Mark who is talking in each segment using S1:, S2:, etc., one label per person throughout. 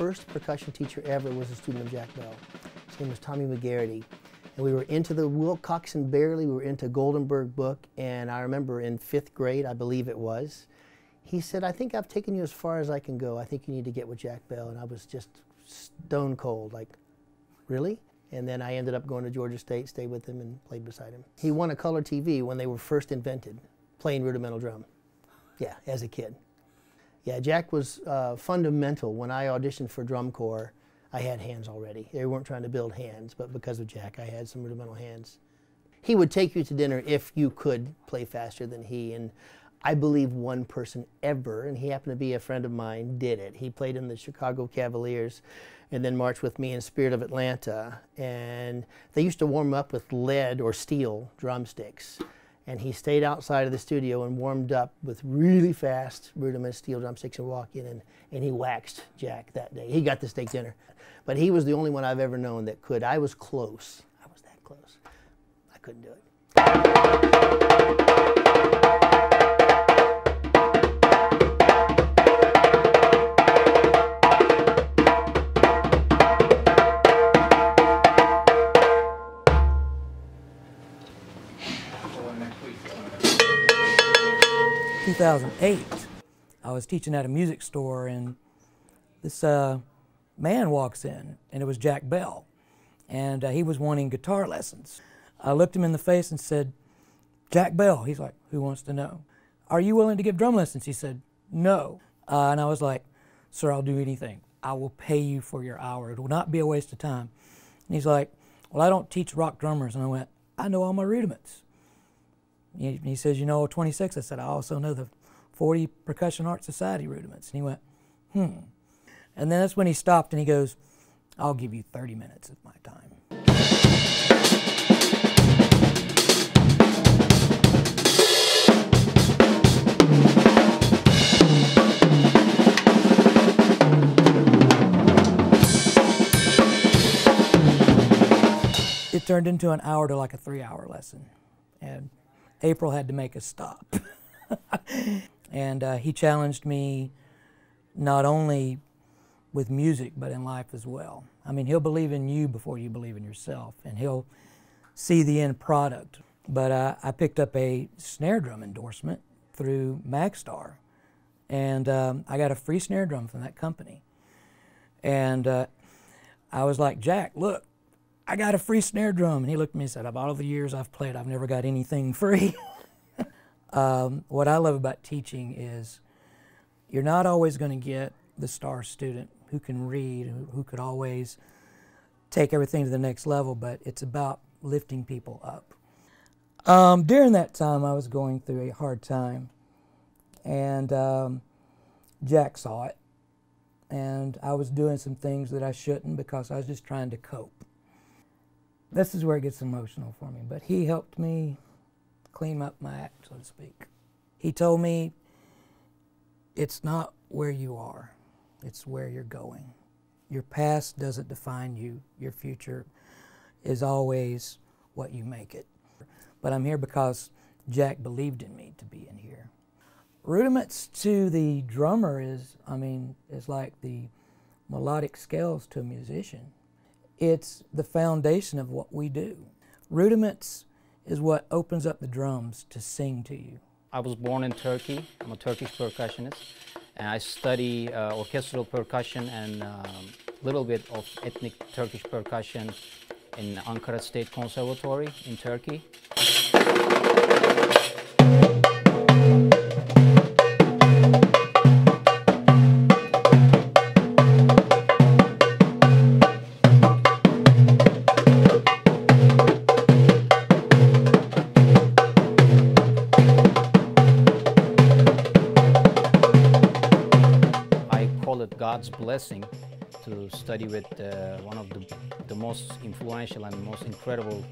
S1: first percussion teacher ever was a student of Jack Bell. His name was Tommy McGarity. And we were into the Wilcoxon Barely, we were into Goldenberg book, and I remember in 5th grade, I believe it was, he said, I think I've taken you as far as I can go. I think you need to get with Jack Bell. And I was just stone cold, like, really? And then I ended up going to Georgia State, stayed with him, and played beside him. He won a color TV when they were first invented, playing rudimental drum. Yeah, as a kid. Yeah, Jack was fundamental. When I auditioned for drum corps, I had hands already. They weren't trying to build hands, but because of Jack, I had some rudimental hands. He would take you to dinner if you could play faster than he, and I believe one person ever, and he happened to be a friend of mine, did it. He played in the Chicago Cavaliers and then marched with me in Spirit of Atlanta, and they used to warm up with lead or steel drumsticks. And he stayed outside of the studio and warmed up with really fast rudiment steel drumsticks and walked in, and he waxed Jack that day. He got the steak dinner. But he was the only one I've ever known that could. I was close. I was that close. I couldn't do it.
S2: 2008, I was teaching at a music store, and this man walks in, and it was Jack Bell, and he was wanting guitar lessons. I looked him in the face and said, Jack Bell. He's like, who wants to know? Are you willing to give drum lessons? He said, no. And I was like, sir, I'll do anything. I will pay you for your hour. It will not be a waste of time. And he's like, well, I don't teach rock drummers. And I went, I know all my rudiments. He says, you know 26? I said, I also know the 40 Percussion Art Society rudiments. And he went, And then that's when he stopped and he goes, I'll give you 30 minutes of my time. It turned into an hour to like a 3-hour lesson. And April had to make us stop. And he challenged me not only with music, but in life as well. I mean, he'll believe in you before you believe in yourself, and he'll see the end product. But I picked up a snare drum endorsement through Magstar, and I got a free snare drum from that company. And I was like, Jack, look, I got a free snare drum. And he looked at me and said, of all the years I've played, I've never got anything free. What I love about teaching is you're not always going to get the star student who can read, who could always take everything to the next level, but it's about lifting people up. During that time, I was going through a hard time, and Jack saw it, and I was doing some things that I shouldn't because I was just trying to cope. This is where it gets emotional for me, but he helped me clean up my act, so to speak. He told me, it's not where you are, it's where you're going. Your past doesn't define you. Your future is always what you make it. But I'm here because Jack believed in me to be in here. Rudiments to the drummer is like the melodic scales to a musician. It's the foundation of what we do. Rudiments is what opens up the drums to sing to you.
S3: I was born in Turkey. I'm a Turkish percussionist, and I study orchestral percussion and a little bit of ethnic Turkish percussion in Ankara State Conservatory in Turkey. God's blessing to study with one of the most influential and most incredible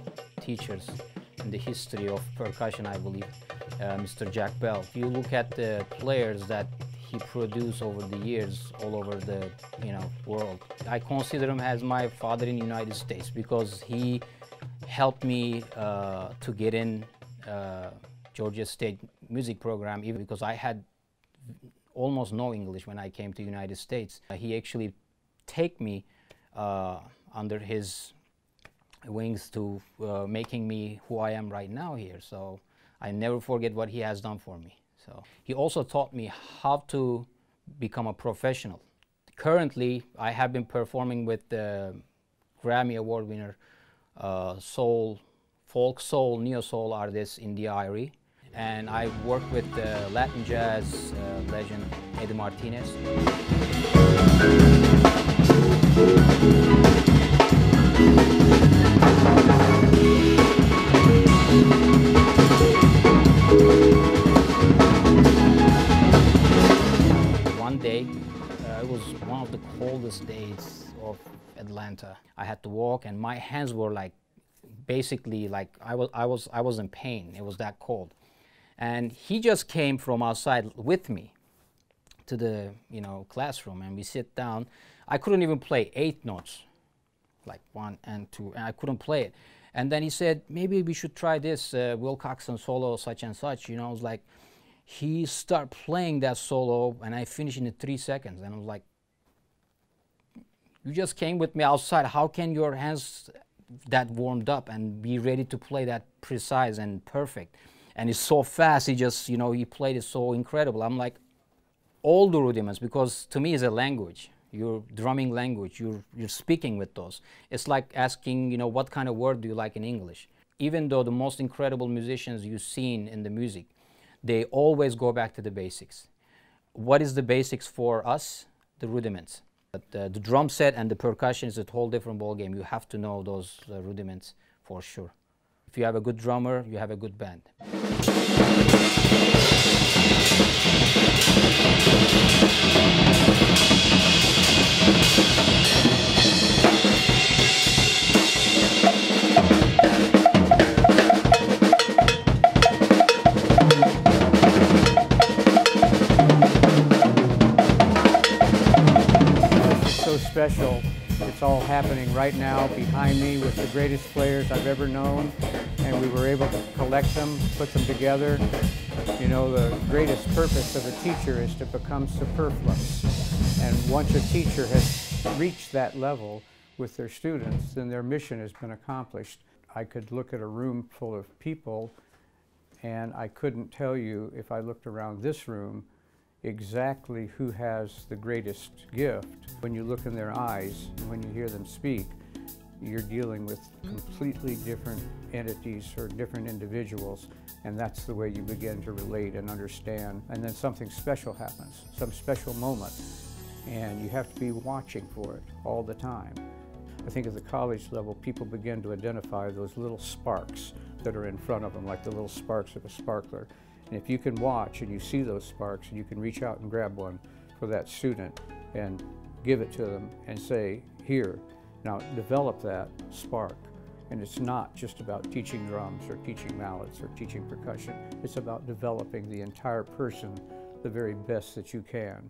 S3: teachers in the history of percussion, I believe, Mr. Jack Bell. If you look at the players that he produced over the years all over the world, I consider him as my father in the United States because he helped me to get in Georgia State music program, even because I had almost no English when I came to the United States. He actually take me under his wings to making me who I am right now here. So I never forget what he has done for me. So he also taught me how to become a professional. Currently, I have been performing with the Grammy Award winner folk soul, neo soul artist in the IRI. And I work with Latin jazz legend Eddie Martinez. One day, it was one of the coldest days of Atlanta. I had to walk, and my hands were like, basically like I was in pain. It was that cold. And he just came from outside with me to the classroom, and we sit down. I couldn't even play 8 notes, like 1 and 2, and I couldn't play it. And then he said, maybe we should try this Will Coxon solo such and such. I was like, he started playing that solo, and I finished in 3 seconds. And I was like, you just came with me outside. How can your hands that warmed up and be ready to play that precise and perfect? And it's so fast, he just, he played it so incredible. I'm like, all the rudiments, because to me it's a language. You're drumming language, you're speaking with those. It's like asking, what kind of word do you like in English? Even though the most incredible musicians you've seen in the music, they always go back to the basics. What is the basics for us? The rudiments. But the drum set and the percussion is a whole different ballgame. You have to know those rudiments for sure. If you have a good drummer, you have a good band.
S4: It's so special. It's all happening right now behind me with the greatest players I've ever known, and we were able to collect them, put them together. The greatest purpose of a teacher is to become superfluous. And once a teacher has reached that level with their students, then their mission has been accomplished. I could look at a room full of people, and I couldn't tell you, if I looked around this room, exactly who has the greatest gift. When you look in their eyes, when you hear them speak, you're dealing with completely different entities or different individuals, and that's the way you begin to relate and understand. And then something special happens, some special moment, and you have to be watching for it all the time. I think at the college level, people begin to identify those little sparks that are in front of them, like the little sparks of a sparkler. And if you can watch and you see those sparks, and you can reach out and grab one for that student and give it to them and say, here, now develop that spark. And it's not just about teaching drums or teaching mallets or teaching percussion. It's about developing the entire person the very best that you can.